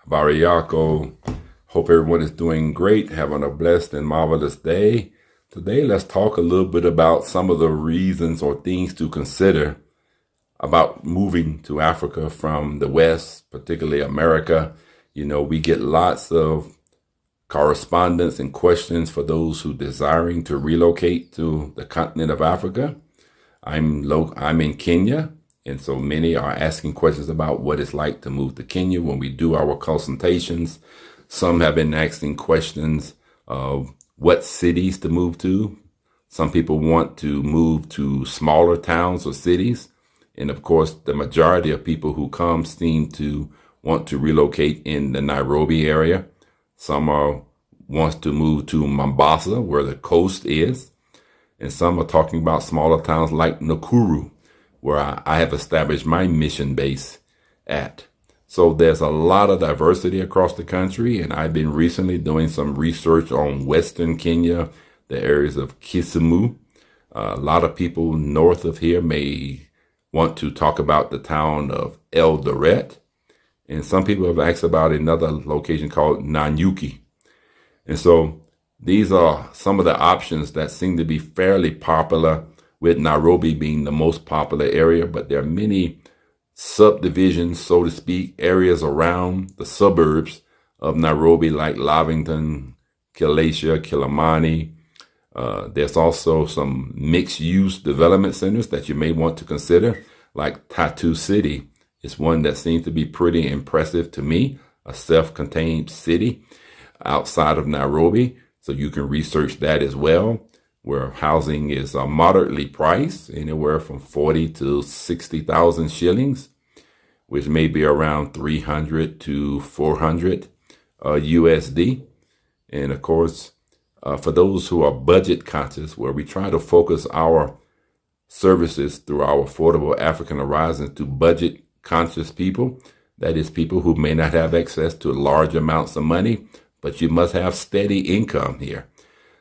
Barayako. Hope everyone is doing great, having a blessed and marvelous day. Today, let's talk a little bit about some of the reasons or things to consider about moving to Africa from the West, particularly America. You know, we get lots of correspondence and questions for those who desiring to relocate to the continent of Africa. I'm in Kenya, and so many are asking questions about what it's like to move to Kenya when we do our consultations. Some have been asking questions of what cities to move to. Some people want to move to smaller towns or cities. And of course, the majority of people who come seem to want to relocate in the Nairobi area. Some wants to move to Mombasa, where the coast is. And some are talking about smaller towns like Nakuru, where I have established my mission base at. So there's a lot of diversity across the country, and I've been recently doing some research on Western Kenya, the areas of Kisumu. A lot of people north of here may want to talk about the town of Eldoret, and some people have asked about another location called Nanyuki. And so these are some of the options that seem to be fairly popular, with Nairobi being the most popular area, but there are many subdivisions, so to speak, areas around the suburbs of Nairobi, like Lavington, Kilisha, Kilimani. There's also some mixed-use development centers that you may want to consider, like Tattoo City is one that seems to be pretty impressive to me, a self-contained city outside of Nairobi. So you can research that as well, where housing is moderately priced, anywhere from 40 to 60,000 shillings, which may be around 300 to 400 USD. And of course, for those who are budget conscious, where we try to focus our services through our Affordable African Horizons to budget conscious people, that is people who may not have access to large amounts of money, but you must have steady income here.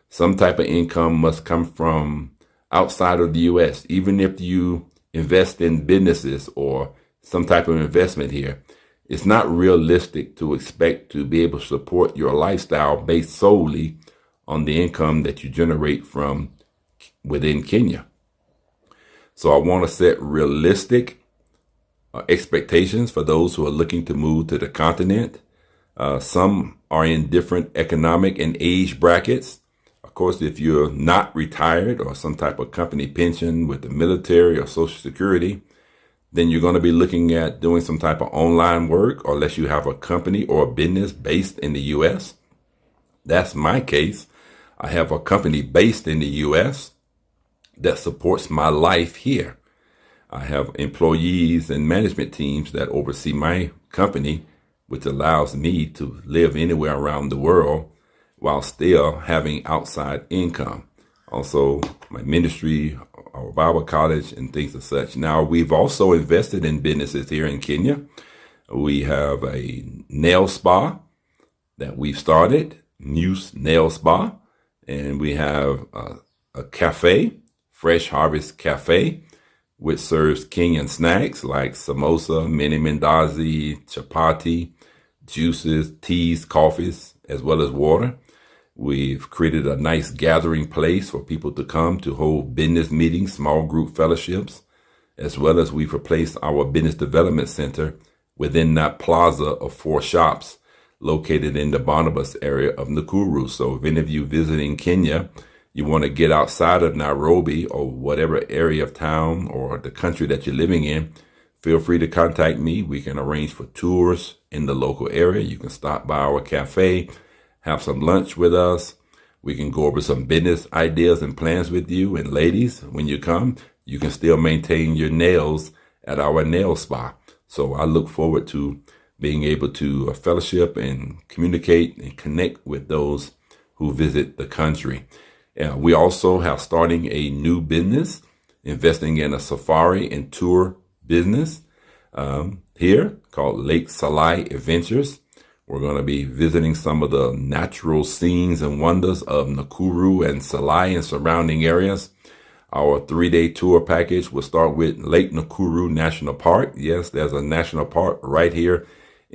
Some type of income must come from outside of the U.S. Even if you invest in businesses or some type of investment here, it's not realistic to expect to be able to support your lifestyle based solely on the income that you generate from within Kenya. So I want to set realistic expectations for those who are looking to move to the continent. Some are in different economic and age brackets. Of course, if you're not retired or some type of company pension with the military or Social Security, then you're going to be looking at doing some type of online work, or unless you have a company or a business based in the U.S. That's my case. I have a company based in the U.S. that supports my life here. I have employees and management teams that oversee my company, which allows me to live anywhere around the world while still having outside income. Also, my ministry, our Bible college, and things of such. Now, we've also invested in businesses here in Kenya. We have a nail spa that we've started, Muse Nail Spa, and we have a cafe, Fresh Harvest Cafe, which serves Kenyan snacks like samosa, mini mandazi, chapati, juices, teas, coffees, as well as water. We've created a nice gathering place for people to come to hold business meetings, small group fellowships, as well as we've replaced our business development center within that plaza of 4 shops located in the Barnabas area of Nakuru. So if any of you visiting Kenya, you want to get outside of Nairobi or whatever area of town or the country that you're living in, feel free to contact me. We can arrange for tours in the local area. You can stop by our cafe, have some lunch with us. We can go over some business ideas and plans with you. And ladies, when you come, you can still maintain your nails at our nail spa. So I look forward to being able to fellowship and communicate and connect with those who visit the country. We also have starting a new business, investing in a safari and tour business here called Lake Salai Adventures. We're going to be visiting some of the natural scenes and wonders of Nakuru and Salai and surrounding areas. Our 3-day tour package will start with Lake Nakuru National Park. Yes, there's a national park right here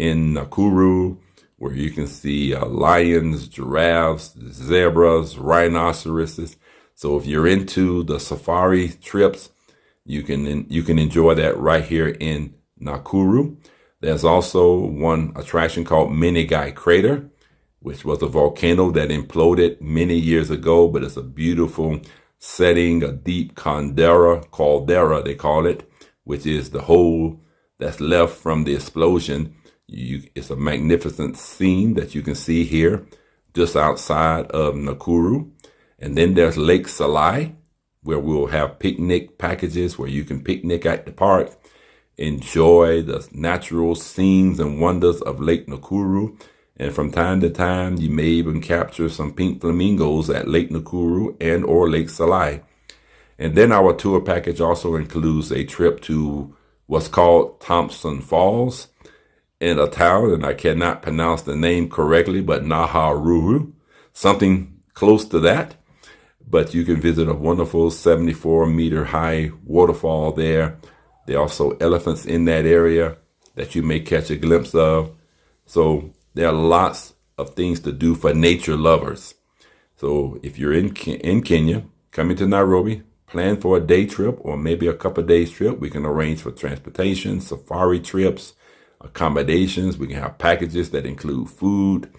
in Nakuru, where you can see lions, giraffes, zebras, rhinoceroses. So if you're into the safari trips, you can enjoy that right here in Nakuru. There's also one attraction called Menengai Crater, which was a volcano that imploded many years ago, but it's a beautiful setting, a deep caldera they call it, which is the hole that's left from the explosion. It's a magnificent scene that you can see here just outside of Nakuru. And then there's Lake Salai, where we'll have picnic packages where you can picnic at the park, enjoy the natural scenes and wonders of Lake Nakuru. And from time to time, you may even capture some pink flamingos at Lake Nakuru and or Lake Salai. And then our tour package also includes a trip to what's called Thompson Falls in a town, and I cannot pronounce the name correctly, but Naharuru, something close to that. But you can visit a wonderful 74-meter high waterfall there. There are also elephants in that area that you may catch a glimpse of. So there are lots of things to do for nature lovers. So if you're in Kenya, coming to Nairobi, plan for a day trip or maybe a couple of days trip. We can arrange for transportation, safari trips, accommodations. We can have packages that include food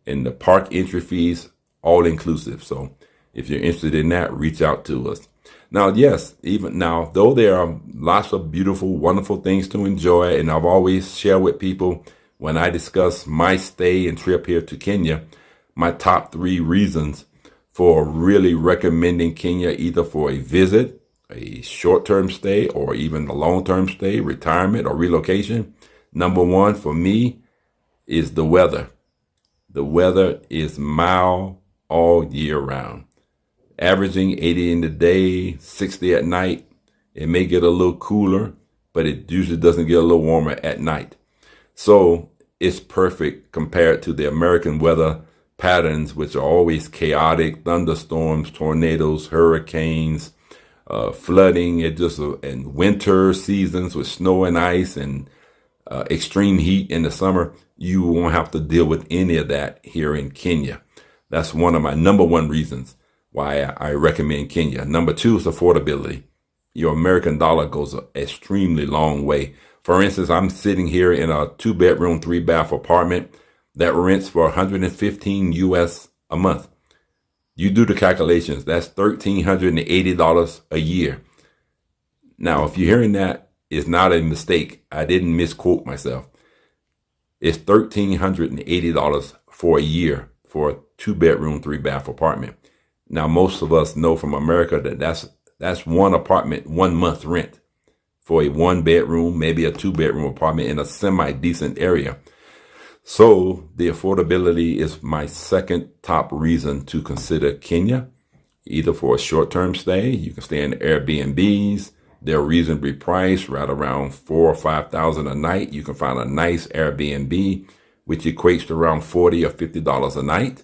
and the park entry fees, all inclusive. So if you're interested in that, reach out to us. Now, yes, even now, though there are lots of beautiful, wonderful things to enjoy, and I've always shared with people when I discuss my stay and trip here to Kenya, my top 3 reasons for really recommending Kenya, either for a visit, a short-term stay, or even a long-term stay, retirement, or relocation. Number 1 for me is the weather. The weather is mild all year round. Averaging 80 in the day, 60 at night. It may get a little cooler, but it usually doesn't get a little warmer at night. So it's perfect compared to the American weather patterns, which are always chaotic: thunderstorms, tornadoes, hurricanes, flooding. And winter seasons with snow and ice and extreme heat in the summer. You won't have to deal with any of that here in Kenya. That's one of my number 1 reasons why I recommend Kenya. Number 2 is affordability. Your American dollar goes an extremely long way. For instance, I'm sitting here in a 2-bedroom, 3-bath apartment that rents for 115 US a month. You do the calculations, that's $1,380 a year. Now, if you're hearing that, it's not a mistake. I didn't misquote myself. It's $1,380 for a year for a 2-bedroom, 3-bath apartment. Now, most of us know from America that that's one apartment, 1 month rent for a 1-bedroom, maybe a 2-bedroom apartment in a semi-decent area. So the affordability is my second top reason to consider Kenya, either for a short-term stay. You can stay in Airbnbs. They're reasonably priced, right around $4,000 or $5,000 a night. You can find a nice Airbnb, which equates to around $40 or $50 a night.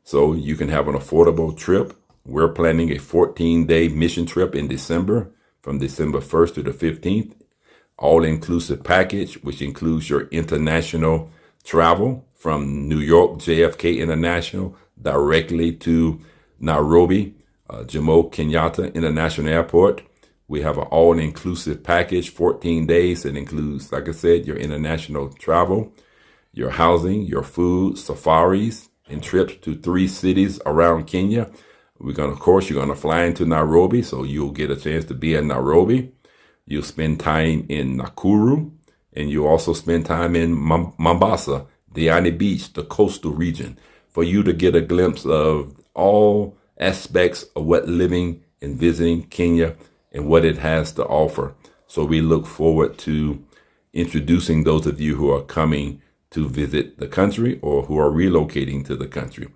So you can have an affordable trip. We're planning a 14-day mission trip in December, from December 1st to the 15th. All-inclusive package, which includes your international travel from New York JFK International directly to Nairobi, Jomo Kenyatta International Airport. We have an all-inclusive package, 14 days. It includes, like I said, your international travel, your housing, your food, safaris, and trips to 3 cities around Kenya. You're going to fly into Nairobi, so you'll get a chance to be in Nairobi. You'll spend time in Nakuru, and you'll also spend time in Mombasa, Diani Beach, the coastal region, for you to get a glimpse of all aspects of what living and visiting Kenya and what it has to offer. So we look forward to introducing those of you who are coming to visit the country or who are relocating to the country.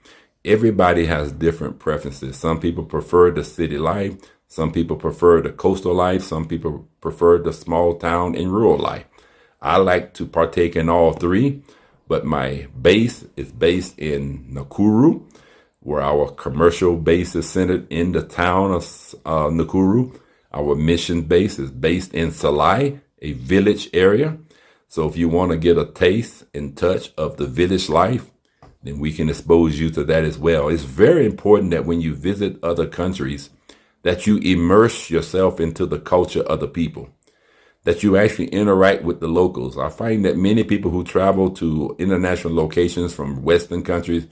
Everybody has different preferences. Some people prefer the city life. Some people prefer the coastal life. Some people prefer the small town and rural life. I like to partake in all 3, but my base is based in Nakuru, where our commercial base is centered in the town of Nakuru. Our mission base is based in Salai, a village area. So if you want to get a taste and touch of the village life, then we can expose you to that as well. It's very important that when you visit other countries, that you immerse yourself into the culture of the people, that you actually interact with the locals. I find that many people who travel to international locations from Western countries,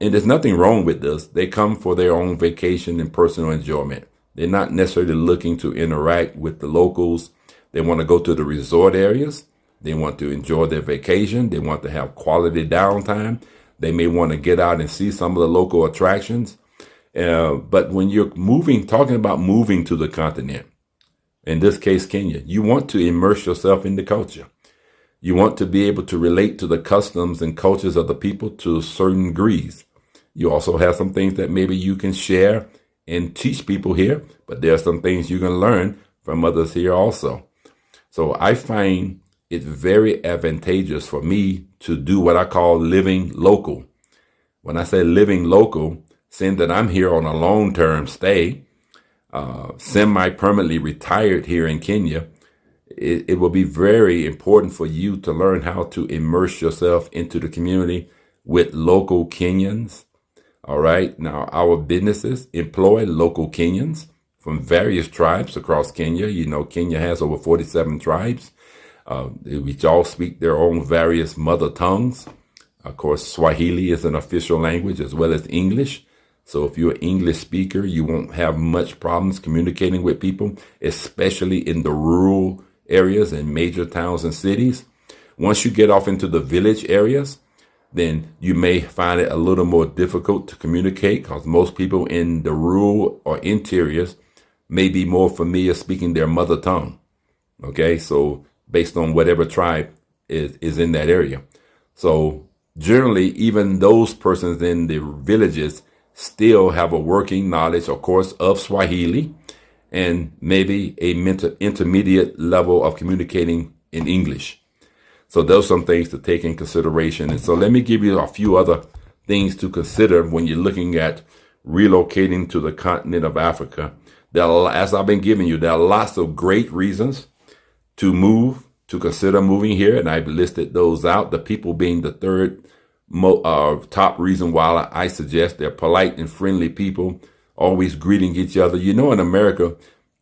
and there's nothing wrong with this, they come for their own vacation and personal enjoyment. They're not necessarily looking to interact with the locals. They want to go to the resort areas. They want to enjoy their vacation. They want to have quality downtime. They may want to get out and see some of the local attractions. But when you're talking about moving to the continent, in this case, Kenya, you want to immerse yourself in the culture. You want to be able to relate to the customs and cultures of the people to certain degrees. You also have some things that maybe you can share and teach people here, but there are some things you can learn from others here also. So I find it very advantageous for me to do what I call living local. When I say living local, saying that I'm here on a long-term stay, semi-permanently retired here in Kenya, it will be very important for you to learn how to immerse yourself into the community with local Kenyans. All right. Now, our businesses employ local Kenyans from various tribes across Kenya. You know, Kenya has over 47 tribes, which all speak their own various mother tongues. Of course, Swahili is an official language as well as English. So if you're an English speaker, you won't have much problems communicating with people, especially in the rural areas and major towns and cities. Once you get off into the village areas, then you may find it a little more difficult to communicate because most people in the rural or interiors may be more familiar speaking their mother tongue. Okay, so based on whatever tribe is in that area. So generally, even those persons in the villages still have a working knowledge, of course, of Swahili and maybe a intermediate level of communicating in English. So those are some things to take in consideration. And so let me give you a few other things to consider when you're looking at relocating to the continent of Africa. As I've been giving you, there are lots of great reasons to move, to consider moving here. And I've listed those out, the people being the third top reason why I suggest. They're polite and friendly people, always greeting each other. You know, in America,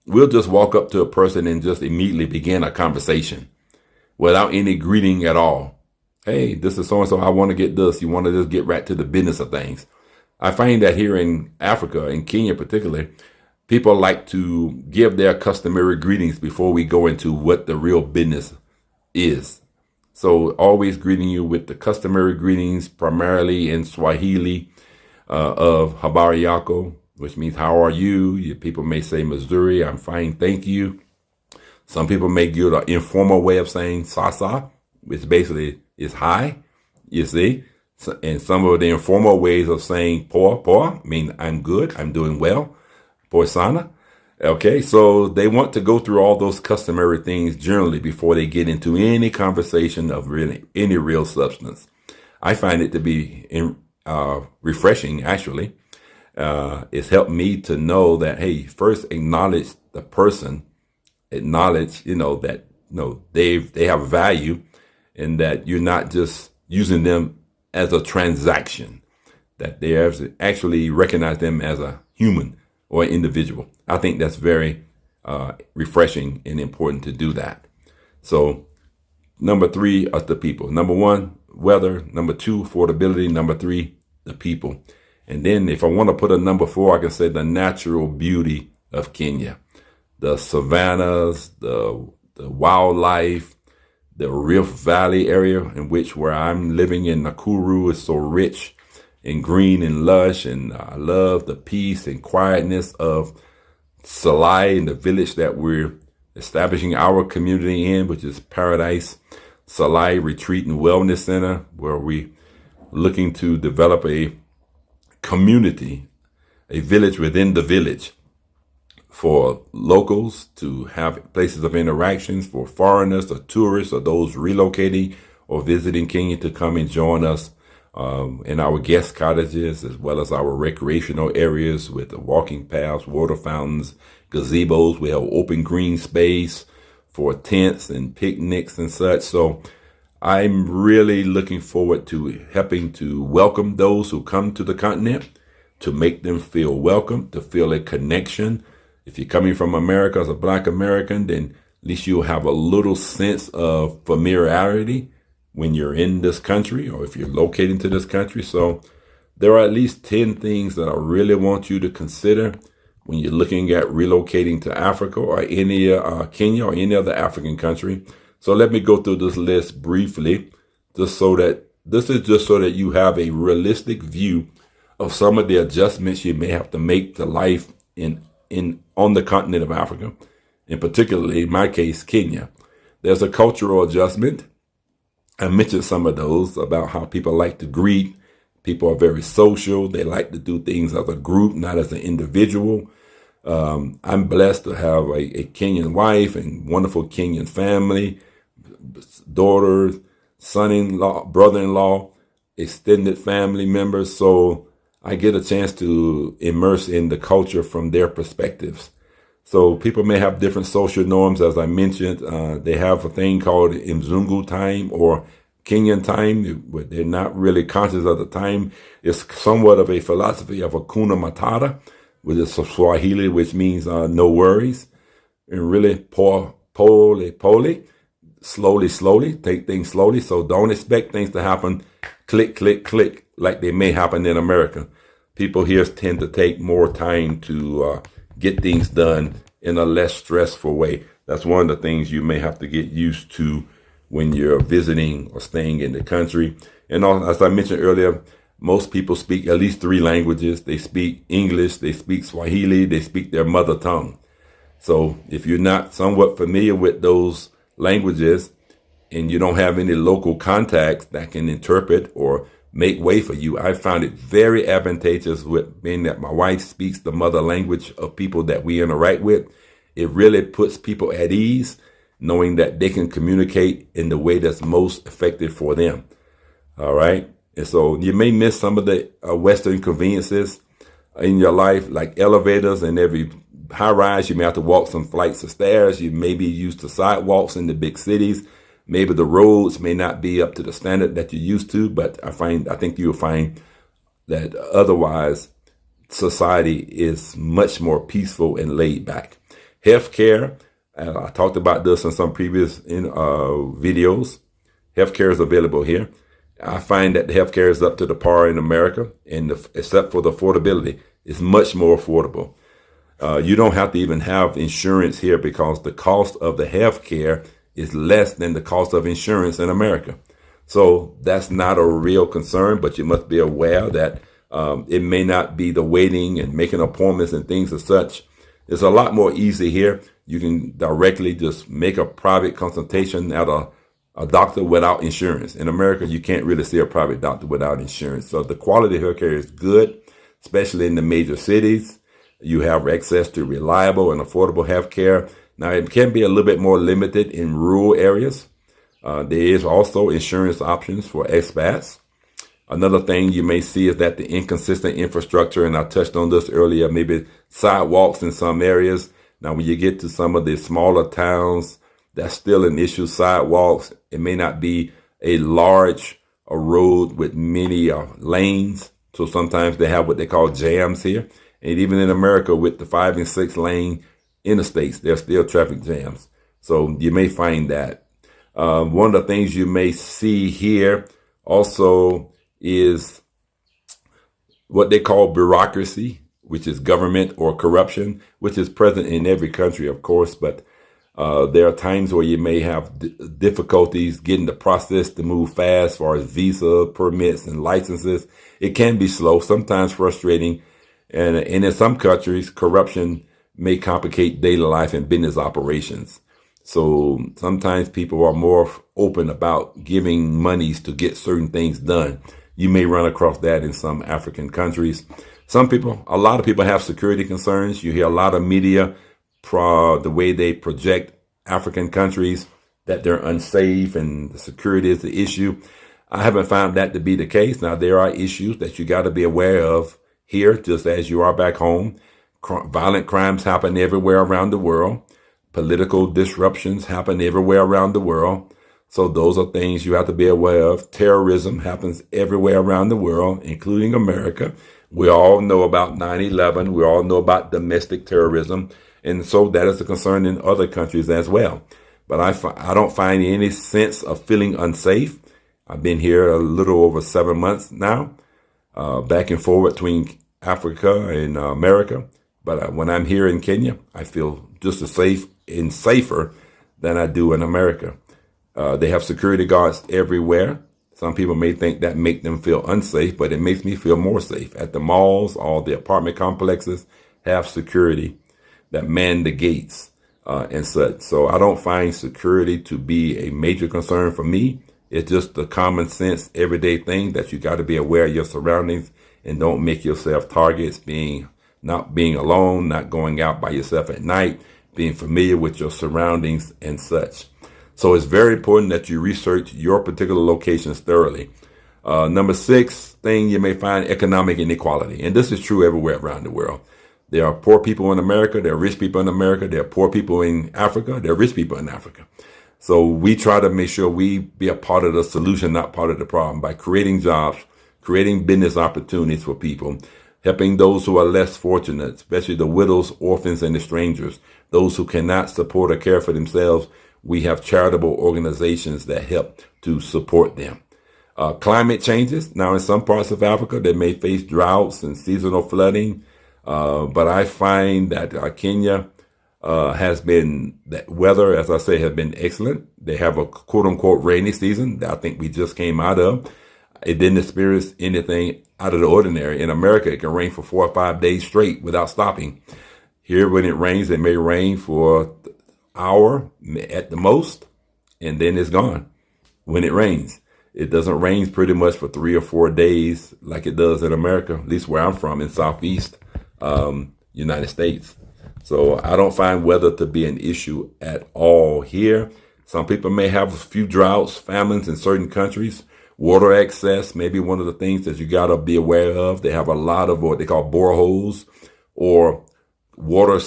we'll just walk up to a person and just immediately begin a conversation without any greeting at all. Hey, this is so-and-so, I want to get this. You want to just get right to the business of things. I find that here in Africa, in Kenya particularly, people like to give their customary greetings before we go into what the real business is. So always greeting you with the customary greetings, primarily in Swahili, of habari yako, which means how are you? People may say Missouri, I'm fine, thank you. Some people may give an informal way of saying sasa, which basically is hi, you see. And some of the informal ways of saying poa, mean I'm good, I'm doing well, poa sana. Okay, so they want to go through all those customary things generally before they get into any conversation of really any real substance. I find it to be refreshing, actually. It's helped me to know that, hey, first acknowledge the person, acknowledge, that, they have value and that you're not just using them as a transaction, that they actually recognize them as a human or an individual. I think that's very refreshing and important to do that. So number 3 are the people. Number 1, weather. Number 2, affordability. Number 3, the people. And then if I want to put a number 4, I can say the natural beauty of Kenya. The savannas, the wildlife, the Rift Valley area in where I'm living in Nakuru is so rich and green and lush. And I love the peace and quietness of Salai and the village that we're establishing our community in, which is Paradise Salai Retreat and Wellness Center, where we're looking to develop a community, a village within the village, for locals to have places of interactions, for foreigners or tourists or those relocating or visiting Kenya to come and join us in our guest cottages, as well as our recreational areas with the walking paths, water fountains, gazebos. We have open green space for tents and picnics and such. So I'm really looking forward to helping to welcome those who come to the continent, to make them feel welcome, to feel a connection. If you're coming from America as a Black American, then at least you'll have a little sense of familiarity when you're in this country or if you're locating to this country. So there are at least 10 things that I really want you to consider when you're looking at relocating to Africa or any Kenya or any other African country. So let me go through this list briefly, just so that you have a realistic view of some of the adjustments you may have to make to life on the continent of Africa, and particularly in my case, Kenya. There's a cultural adjustment. I mentioned some of those about how people like to greet. People are very social. They like to do things as a group, not as an individual. I'm blessed to have a Kenyan wife and wonderful Kenyan family, daughters, son-in-law, brother-in-law, extended family members. So I get a chance to immerse in the culture from their perspectives. So people may have different social norms. As I mentioned, they have a thing called Mzungu time or Kenyan time, but they're not really conscious of the time. It's somewhat of a philosophy of Hakuna Matata, which is Swahili, which means no worries. And really, pole, slowly, take things slowly. So don't expect things to happen click, like they may happen in America. People here tend to take more time to get things done in a less stressful way. That's one of the things you may have to get used to when you're visiting or staying in the country. And as I mentioned earlier, most people speak at least 3 languages. They speak English, they speak Swahili, they speak their mother tongue. So if you're not somewhat familiar with those languages and you don't have any local contacts that can interpret or make way for you, I found it very advantageous with being that my wife speaks the mother language of people that we interact with. It really puts people at ease, knowing that they can communicate in the way that's most effective for them. All right. And so you may miss some of the Western conveniences in your life, like elevators. And every high rise, you may have to walk some flights of stairs. You may be used to sidewalks in the big cities. Maybe the roads may not be up to the standard that you're used to, but I think you'll find that otherwise society is much more peaceful and laid back. Healthcare, I talked about this in some previous videos. Healthcare is available here. I find that the healthcare is up to the par in America, and except for the affordability, it's much more affordable. You don't have to even have insurance here because the cost of the healthcare is less than the cost of insurance in America. So that's not a real concern, but you must be aware that it may not be the waiting and making appointments and things as such. It's a lot more easy here. You can directly just make a private consultation at a doctor without insurance. In America, you can't really see a private doctor without insurance. So the quality of healthcare is good, especially in the major cities. You have access to reliable and affordable healthcare. Now, it can be a little bit more limited in rural areas. There is also insurance options for expats. Another thing you may see is that the inconsistent infrastructure, and I touched on this earlier, maybe sidewalks in some areas. Now, when you get to some of the smaller towns, that's still an issue. Sidewalks, it may not be a large road with many lanes. So sometimes they have what they call jams here. And even in America with the 5 and 6 lane interstates, there's still traffic jams. So you may find that. One of the things you may see here also is what they call bureaucracy, which is government or corruption, which is present in every country, of course. But there are times where you may have difficulties getting the process to move fast as far as visa, permits, and licenses. It can be slow, sometimes frustrating. And in some countries, corruption may complicate daily life and business operations. So sometimes people are more open about giving monies to get certain things done. You may run across that in some African countries. A lot of people have security concerns. You hear a lot of media, the way they project African countries, that they're unsafe and the security is the issue. I haven't found that to be the case. Now, there are issues that you got to be aware of here, just as you are back home. Violent crimes happen everywhere around the world. Political disruptions happen everywhere around the world. So those are things you have to be aware of. Terrorism happens everywhere around the world, including America. We all know about 9/11. We all know about domestic terrorism. And so that is a concern in other countries as well. But I don't find any sense of feeling unsafe. I've been here a little over 7 months now, back and forth between Africa and America. But when I'm here in Kenya, I feel just as safe and safer than I do in America. They have security guards everywhere. Some people may think that make them feel unsafe, but it makes me feel more safe. At the malls, all the apartment complexes have security that man the gates and such. So I don't find security to be a major concern for me. It's just the common sense, everyday thing that you got to be aware of your surroundings and don't make yourself targets, not being alone, not going out by yourself at night, being familiar with your surroundings and such. So it's very important that you research your particular locations thoroughly. Number 6 thing, you may find economic inequality. And this is true everywhere around the world. There are poor people in America. There are rich people in America. There are poor people in Africa. There are rich people in Africa. So we try to make sure we be a part of the solution, not part of the problem, by creating jobs, creating business opportunities for people, helping those who are less fortunate, especially the widows, orphans, and the strangers, those who cannot support or care for themselves. We have charitable organizations that help to support them. Climate changes. Now, in some parts of Africa, they may face droughts and seasonal flooding. But I find that Kenya has been, that weather, as I say, has been excellent. They have a quote unquote rainy season that I think we just came out of. It didn't experience anything out of the ordinary. In America, it can rain for 4 or 5 days straight without stopping. Here, when it rains, it may rain for an hour at the most, and then it's gone when it rains. It doesn't rain pretty much for 3 or 4 days like it does in America, at least where I'm from in Southeast United States. So I don't find weather to be an issue at all here. Some people may have a few droughts, famines in certain countries. Water access may be one of the things that you got to be aware of. They have a lot of what they call boreholes or water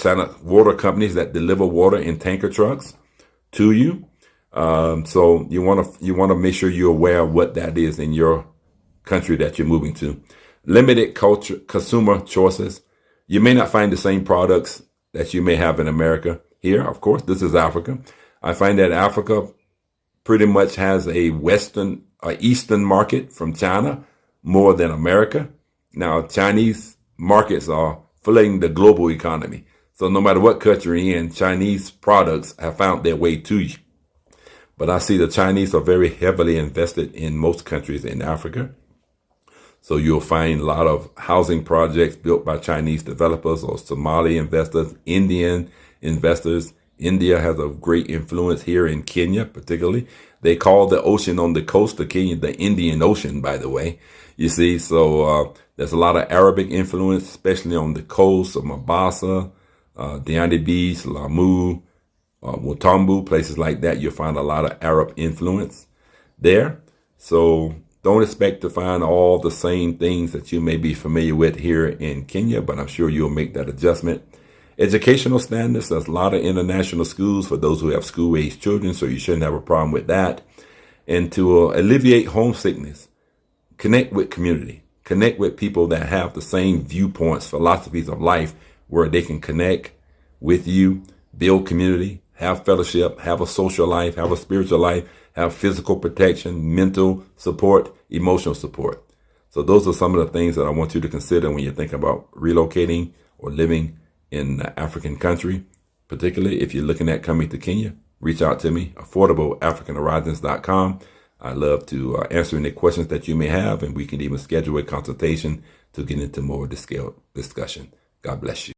companies that deliver water in tanker trucks to you. So you want to make sure you're aware of what that is in your country that you're moving to. Limited consumer choices. You may not find the same products that you may have in America here. Of course, this is Africa. I find that Africa pretty much has a Eastern market from China more than America. Now, Chinese markets are flooding the global economy. So no matter what country you're in, Chinese products have found their way to you. But I see the Chinese are very heavily invested in most countries in Africa. So you'll find a lot of housing projects built by Chinese developers or Somali investors, Indian investors. India has a great influence here in Kenya, particularly. They call the ocean on the coast of Kenya the Indian Ocean, by the way. You see, so there's a lot of Arabic influence, especially on the coast of Mombasa, Diani Beach, Lamu, Mutombo, places like that. You'll find a lot of Arab influence there. So don't expect to find all the same things that you may be familiar with here in Kenya, but I'm sure you'll make that adjustment. Educational standards, there's a lot of international schools for those who have school-age children, so you shouldn't have a problem with that. And to alleviate homesickness, connect with community. Connect with people that have the same viewpoints, philosophies of life, where they can connect with you, build community, have fellowship, have a social life, have a spiritual life, have physical protection, mental support, emotional support. So those are some of the things that I want you to consider when you think about relocating or living in an African country. Particularly if you're looking at coming to Kenya, reach out to me, affordableafricanhorizons.com. I love to answer any questions that you may have, and we can even schedule a consultation to get into more discussion. God bless you.